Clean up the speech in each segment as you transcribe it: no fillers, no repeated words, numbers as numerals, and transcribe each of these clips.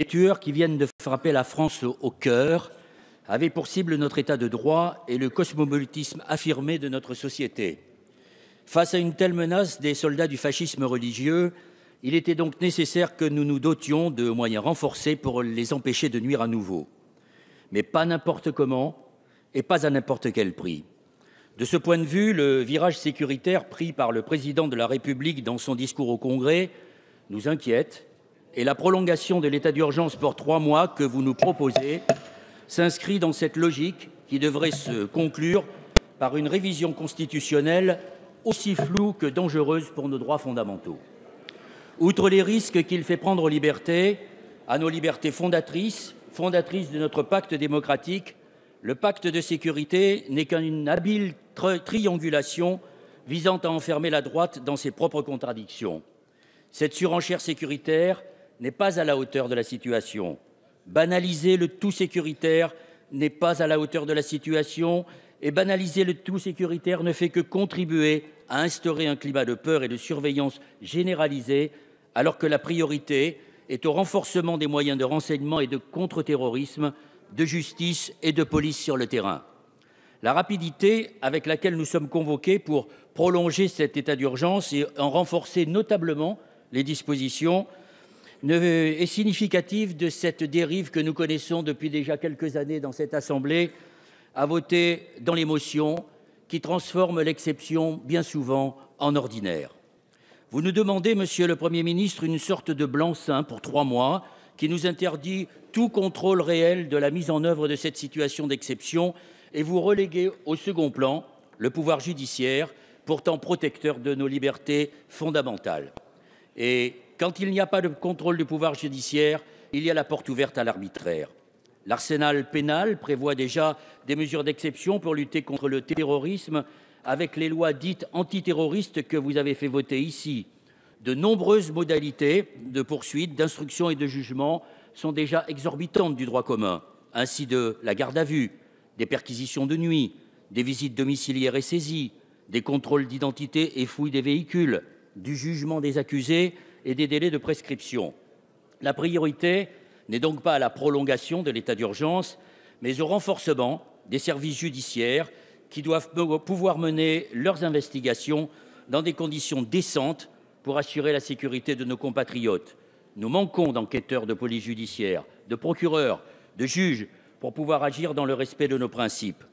Les tueurs qui viennent de frapper la France au cœur avaient pour cible notre État de droit et le cosmopolitisme affirmé de notre société. Face à une telle menace des soldats du fascisme religieux, il était donc nécessaire que nous nous dotions de moyens renforcés pour les empêcher de nuire à nouveau. Mais pas n'importe comment et pas à n'importe quel prix. De ce point de vue, le virage sécuritaire pris par le président de la République dans son discours au Congrès nous inquiète et la prolongation de l'état d'urgence pour 3 mois que vous nous proposez s'inscrit dans cette logique qui devrait se conclure par une révision constitutionnelle aussi floue que dangereuse pour nos droits fondamentaux. Outre les risques qu'il fait prendre aux libertés, à nos libertés fondatrices de notre pacte démocratique, le pacte de sécurité n'est qu'une habile triangulation visant à enfermer la droite dans ses propres contradictions. Cette surenchère sécuritaire n'est pas à la hauteur de la situation. Banaliser le tout sécuritaire n'est pas à la hauteur de la situation et banaliser le tout sécuritaire ne fait que contribuer à instaurer un climat de peur et de surveillance généralisée alors que la priorité est au renforcement des moyens de renseignement et de contre-terrorisme, de justice et de police sur le terrain. La rapidité avec laquelle nous sommes convoqués pour prolonger cet état d'urgence et en renforcer notablement les dispositions est significative de cette dérive que nous connaissons depuis déjà quelques années dans cette Assemblée, à voter dans l'émotion qui transforme l'exception bien souvent en ordinaire. Vous nous demandez, Monsieur le Premier ministre, une sorte de blanc-seing pour 3 mois qui nous interdit tout contrôle réel de la mise en œuvre de cette situation d'exception et vous reléguez au second plan le pouvoir judiciaire, pourtant protecteur de nos libertés fondamentales. Et quand il n'y a pas de contrôle du pouvoir judiciaire, il y a la porte ouverte à l'arbitraire. L'arsenal pénal prévoit déjà des mesures d'exception pour lutter contre le terrorisme avec les lois dites antiterroristes que vous avez fait voter ici. De nombreuses modalités de poursuite, d'instruction et de jugement sont déjà exorbitantes du droit commun, ainsi de la garde à vue, des perquisitions de nuit, des visites domiciliaires et saisies, des contrôles d'identité et fouilles des véhicules, du jugement des accusés et des délais de prescription. La priorité n'est donc pas à la prolongation de l'état d'urgence, mais au renforcement des services judiciaires qui doivent pouvoir mener leurs investigations dans des conditions décentes pour assurer la sécurité de nos compatriotes. Nous manquons d'enquêteurs de police judiciaire, de procureurs, de juges pour pouvoir agir dans le respect de nos principes.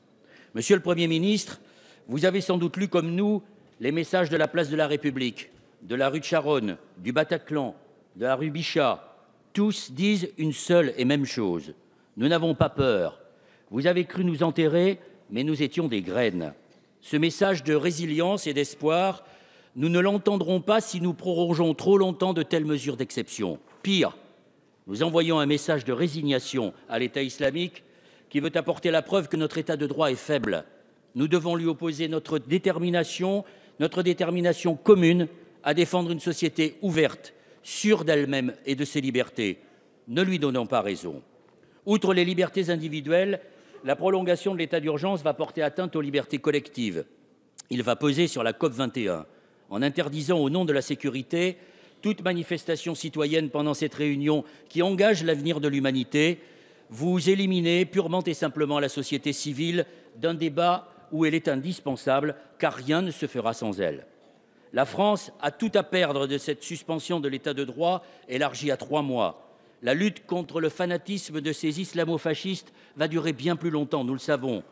Monsieur le Premier ministre, vous avez sans doute lu comme nous les messages de la place de la République, de la rue de Charonne, du Bataclan, de la rue Bichat. Tous disent une seule et même chose. Nous n'avons pas peur. Vous avez cru nous enterrer, mais nous étions des graines. Ce message de résilience et d'espoir, nous ne l'entendrons pas si nous prorogeons trop longtemps de telles mesures d'exception. Pire, nous envoyons un message de résignation à l'État islamique qui veut apporter la preuve que notre État de droit est faible. Nous devons lui opposer notre détermination commune à défendre une société ouverte, sûre d'elle-même et de ses libertés. Ne lui donnons pas raison. Outre les libertés individuelles, la prolongation de l'état d'urgence va porter atteinte aux libertés collectives. Il va peser sur la COP21 en interdisant au nom de la sécurité toute manifestation citoyenne pendant cette réunion qui engage l'avenir de l'humanité. Vous éliminez purement et simplement la société civile d'un débat où elle est indispensable, car rien ne se fera sans elle. La France a tout à perdre de cette suspension de l'état de droit élargie à 3 mois. La lutte contre le fanatisme de ces islamo-fascistes va durer bien plus longtemps, nous le savons.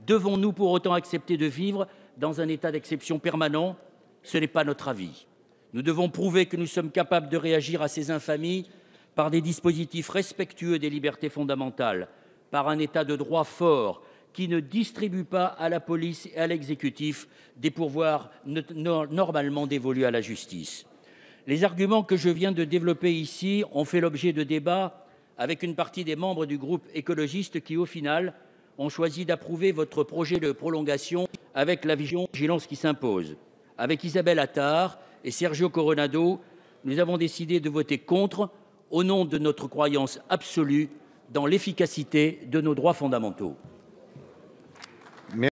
Devons-nous pour autant accepter de vivre dans un état d'exception permanent? Ce n'est pas notre avis. Nous devons prouver que nous sommes capables de réagir à ces infamies par des dispositifs respectueux des libertés fondamentales, par un état de droit fort qui ne distribue pas à la police et à l'exécutif des pouvoirs normalement dévolus à la justice. Les arguments que je viens de développer ici ont fait l'objet de débats avec une partie des membres du groupe écologiste qui, au final, ont choisi d'approuver votre projet de prolongation avec la vigilance qui s'impose. Avec Isabelle Attard et Sergio Coronado, nous avons décidé de voter contre au nom de notre croyance absolue dans l'efficacité de nos droits fondamentaux.